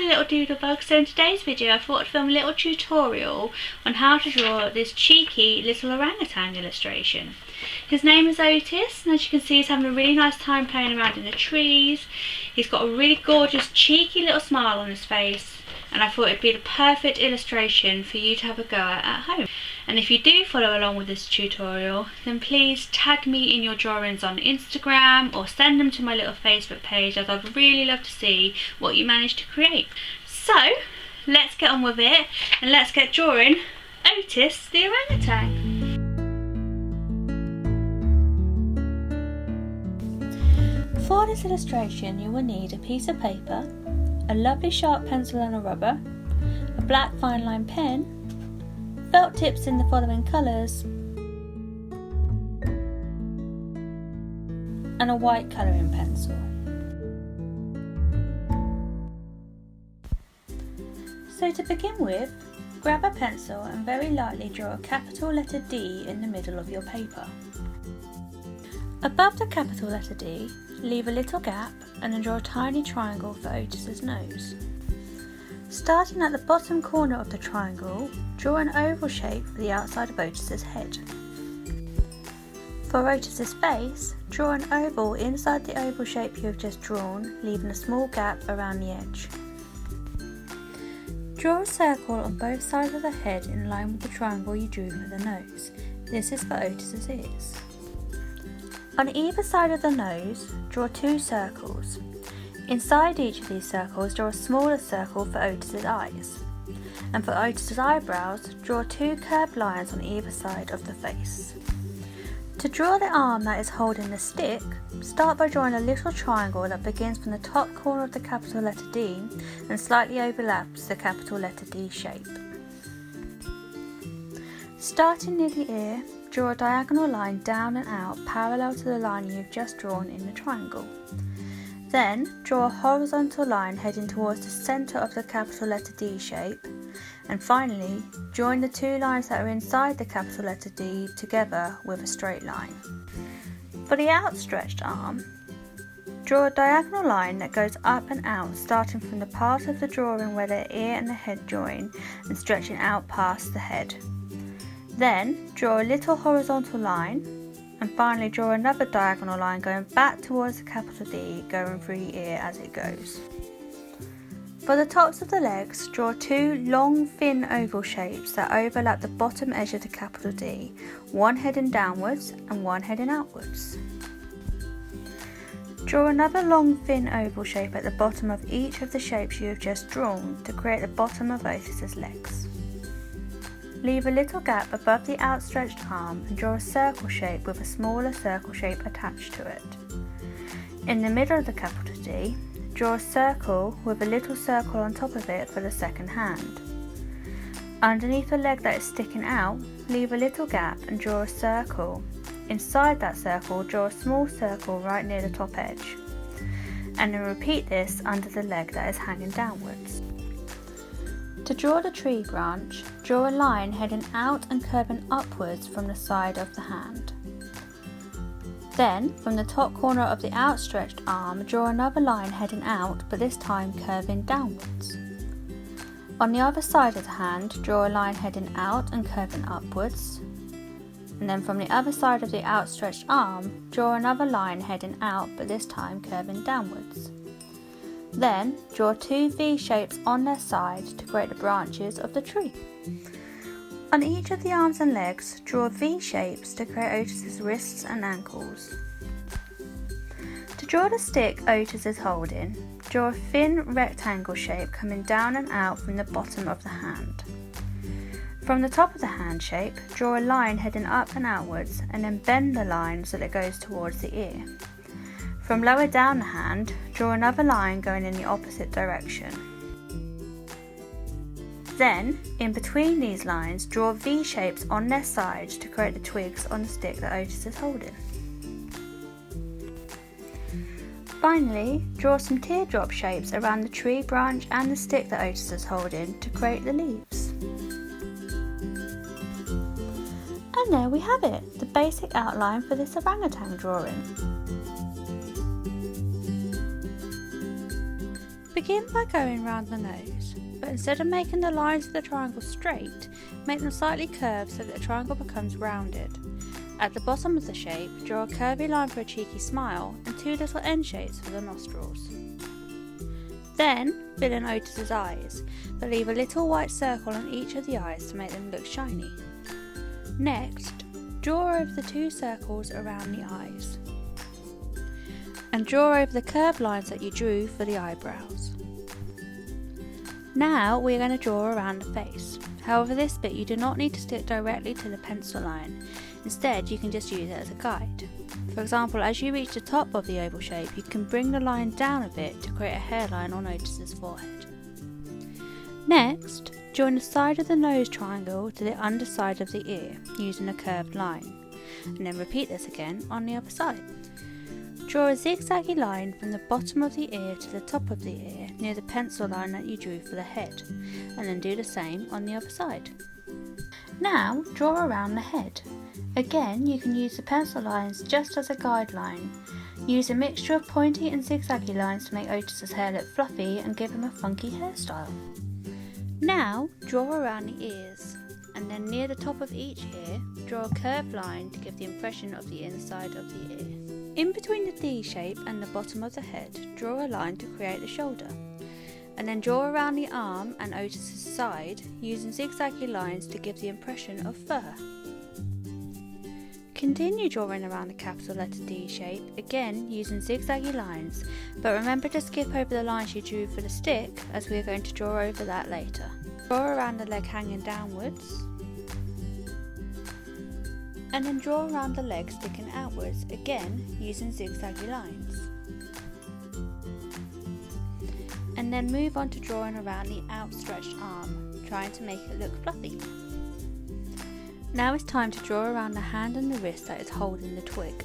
little doodlebugs. So in today's video I thought I'd film a little tutorial on how to draw this cheeky little orangutan illustration. His name is Otis, and as you can see he's having a really nice time playing around in the trees. He's got a really gorgeous cheeky little smile on his face, and I thought it'd be the perfect illustration for you to have a go at home. And if you do follow along with this tutorial, then please tag me in your drawings on Instagram or send them to my little Facebook page, as I'd really love to see what you managed to create. So let's get on with it and let's get drawing Otis the orangutan. For this illustration you will need a piece of paper, a lovely sharp pencil and a rubber, a black fine line pen, felt tips in the following colours, and a white colouring pencil. So to begin with, grab a pencil and very lightly draw a capital letter D in the middle of your paper. Above the capital letter D, leave a little gap and then draw a tiny triangle for Otis's nose. Starting at the bottom corner of the triangle, draw an oval shape for the outside of Otis's head. For Otis's face, draw an oval inside the oval shape you have just drawn, leaving a small gap around the edge. Draw a circle on both sides of the head in line with the triangle you drew for the nose. This is for Otis's ears. On either side of the nose, draw two circles. Inside each of these circles, draw a smaller circle for Otis's eyes. And for Otis's eyebrows, draw two curved lines on either side of the face. To draw the arm that is holding the stick, start by drawing a little triangle that begins from the top corner of the capital letter D and slightly overlaps the capital letter D shape. Starting near the ear, draw a diagonal line down and out parallel to the line you have just drawn in the triangle. Then, draw a horizontal line heading towards the centre of the capital letter D shape, and finally, join the two lines that are inside the capital letter D together with a straight line. For the outstretched arm, draw a diagonal line that goes up and out, starting from the part of the drawing where the ear and the head join and stretching out past the head. Then, draw a little horizontal line, and finally draw another diagonal line going back towards the capital D, going through the ear as it goes. For the tops of the legs, draw two long thin oval shapes that overlap the bottom edge of the capital D, one heading downwards and one heading outwards. Draw another long thin oval shape at the bottom of each of the shapes you have just drawn to create the bottom of Otis's legs. Leave a little gap above the outstretched arm and draw a circle shape with a smaller circle shape attached to it. In the middle of the capital D, draw a circle with a little circle on top of it for the second hand. Underneath the leg that is sticking out, leave a little gap and draw a circle. Inside that circle, draw a small circle right near the top edge. And then repeat this under the leg that is hanging downwards. To draw the tree branch, draw a line heading out and curving upwards from the side of the hand. Then, from the top corner of the outstretched arm, draw another line heading out, but this time curving downwards. On the other side of the hand, draw a line heading out and curving upwards. And then from the other side of the outstretched arm, draw another line heading out, but this time curving downwards. Then, draw two V shapes on their side to create the branches of the tree. On each of the arms and legs, draw V shapes to create Otis's wrists and ankles. To draw the stick Otis is holding, draw a thin rectangle shape coming down and out from the bottom of the hand. From the top of the hand shape, draw a line heading up and outwards and then bend the line so that it goes towards the ear. From lower down the hand, draw another line going in the opposite direction. Then, in between these lines, draw V shapes on their sides to create the twigs on the stick that Otis is holding. Finally, draw some teardrop shapes around the tree branch and the stick that Otis is holding to create the leaves. And there we have it, the basic outline for this orangutan drawing. Begin by going round the nose, but instead of making the lines of the triangle straight, make them slightly curved so that the triangle becomes rounded. At the bottom of the shape, draw a curvy line for a cheeky smile and two little end shapes for the nostrils. Then fill in Otis's eyes, but leave a little white circle on each of the eyes to make them look shiny. Next, draw over the two circles around the eyes, and draw over the curved lines that you drew for the eyebrows. Now we are going to draw around the face. However, this bit you do not need to stick directly to the pencil line. Instead, you can just use it as a guide. For example, as you reach the top of the oval shape, you can bring the line down a bit to create a hairline on Otis's forehead. Next, join the side of the nose triangle to the underside of the ear using a curved line, and then repeat this again on the other side. Draw a zigzaggy line from the bottom of the ear to the top of the ear near the pencil line that you drew for the head, and then do the same on the other side. Now draw around the head. Again, you can use the pencil lines just as a guideline. Use a mixture of pointy and zigzaggy lines to make Otis's hair look fluffy and give him a funky hairstyle. Now draw around the ears, and then near the top of each ear, draw a curved line to give the impression of the inside of the ear. In between the D shape and the bottom of the head, draw a line to create the shoulder, and then draw around the arm and Otis's side using zigzaggy lines to give the impression of fur. Continue drawing around the capital letter D shape, again using zigzaggy lines, but remember to skip over the lines you drew for the stick as we are going to draw over that later. Draw around the leg hanging downwards, and then draw around the leg sticking outwards, again using zigzaggy lines. And then move on to drawing around the outstretched arm, trying to make it look fluffy. Now it's time to draw around the hand and the wrist that is holding the twig,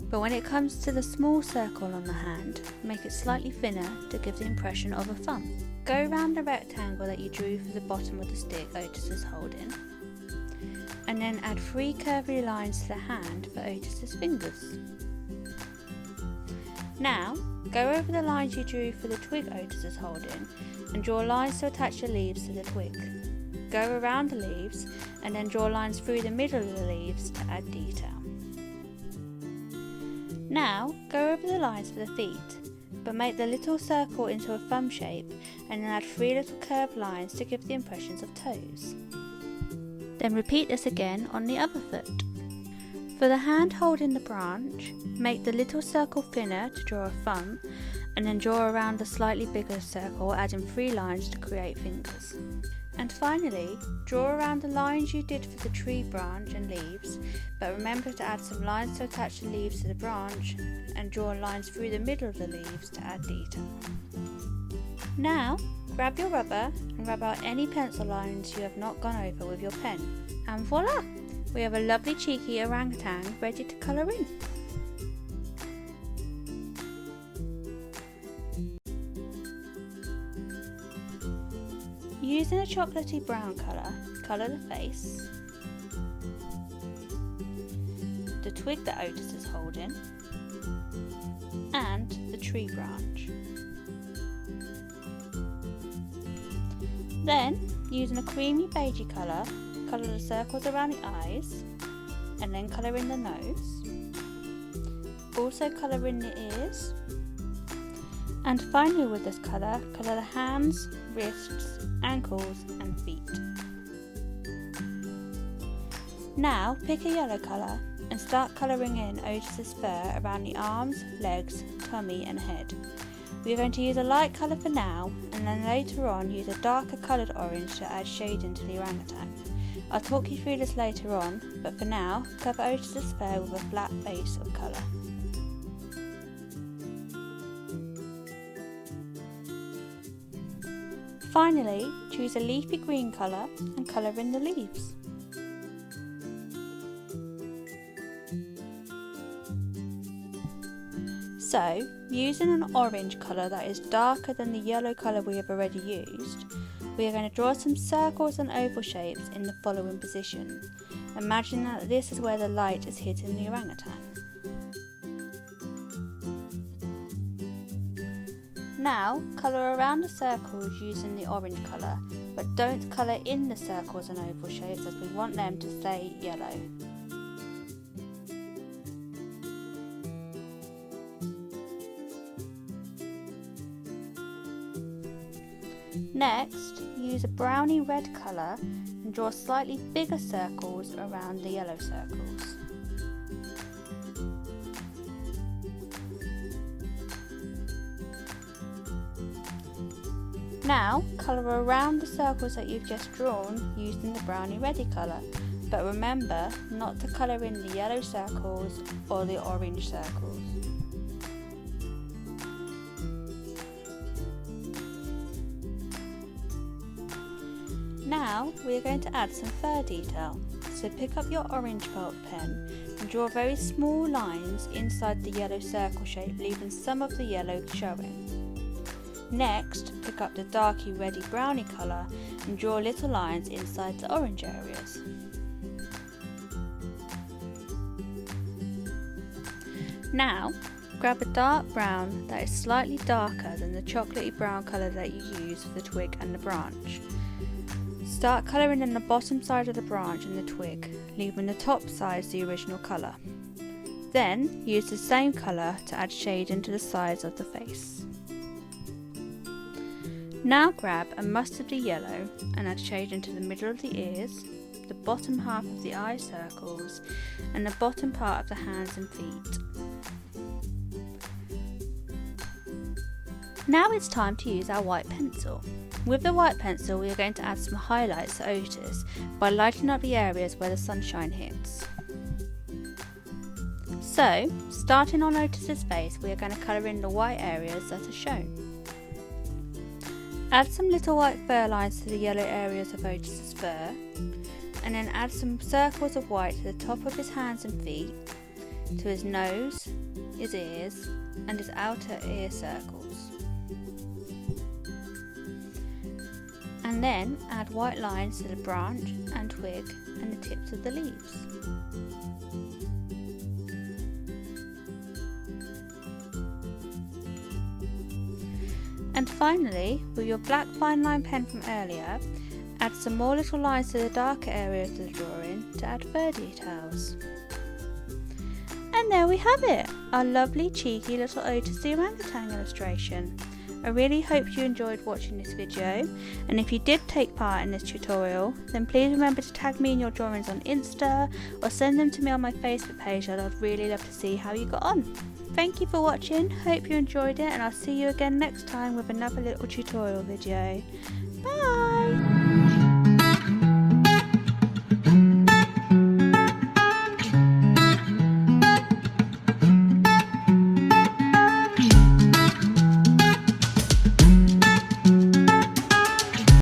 but when it comes to the small circle on the hand, make it slightly thinner to give the impression of a thumb. Go around the rectangle that you drew for the bottom of the stick Otis is holding, and then add 3 curvy lines to the hand for Otis's fingers. Now, go over the lines you drew for the twig Otis is holding and draw lines to attach the leaves to the twig. Go around the leaves and then draw lines through the middle of the leaves to add detail. Now, go over the lines for the feet, but make the little circle into a thumb shape and then add 3 little curved lines to give the impressions of toes. Then repeat this again on the other foot. For the hand holding the branch, make the little circle thinner to draw a thumb, and then draw around the slightly bigger circle, adding 3 lines to create fingers. And finally, draw around the lines you did for the tree branch and leaves, but remember to add some lines to attach the leaves to the branch, and draw lines through the middle of the leaves to add detail. Now, grab your rubber and rub out any pencil lines you have not gone over with your pen, and voila! We have a lovely cheeky orangutan ready to colour in. Using a chocolatey brown colour, colour the face, the twig that Otis is holding, and the tree branch. Then, using a creamy beigey colour, colour the circles around the eyes, and then colour in the nose. Also colour in the ears. And finally with this colour, colour the hands, wrists, ankles and feet. Now pick a yellow colour and start colouring in Otis's fur around the arms, legs, tummy and head. We are going to use a light colour for now, and then later on use a darker coloured orange to add shading to the orangutan. I'll talk you through this later on, but for now, cover Otis's fur with a flat base of colour. Finally, choose a leafy green colour and colour in the leaves. So, using an orange colour that is darker than the yellow colour we have already used, we are going to draw some circles and oval shapes in the following position. Imagine that this is where the light is hitting the orangutan. Now colour around the circles using the orange colour, but don't colour in the circles and oval shapes as we want them to stay yellow. Next, use a browny red colour and draw slightly bigger circles around the yellow circles. Now, colour around the circles that you've just drawn using the browny reddy colour, but remember not to colour in the yellow circles or the orange circles. Now we are going to add some fur detail, so pick up your orange felt pen and draw very small lines inside the yellow circle shape, leaving some of the yellow showing. Next, pick up the darky reddy browny colour and draw little lines inside the orange areas. Now, grab a dark brown that is slightly darker than the chocolatey brown colour that you use for the twig and the branch. Start colouring in the bottom side of the branch and the twig, leaving the top side the original colour. Then use the same colour to add shade into the sides of the face. Now grab a mustardy yellow and add shade into the middle of the ears, the bottom half of the eye circles and the bottom part of the hands and feet. Now it's time to use our white pencil. With the white pencil we are going to add some highlights to Otis by lighting up the areas where the sunshine hits. So, starting on Otis's face, we are going to colour in the white areas that are shown. Add some little white fur lines to the yellow areas of Otis's fur, and then add some circles of white to the top of his hands and feet, to his nose, his ears, and his outer ear circles. And then add white lines to the branch and twig and the tips of the leaves. And finally, with your black fine line pen from earlier, add some more little lines to the darker areas of the drawing to add fur details. And there we have it, our lovely cheeky little Otis the orangutan illustration. I really hope you enjoyed watching this video, and if you did take part in this tutorial, then please remember to tag me in your drawings on Insta or send them to me on my Facebook page, and I'd really love to see how you got on. Thank you for watching, hope you enjoyed it, and I'll see you again next time with another little tutorial video. Bye!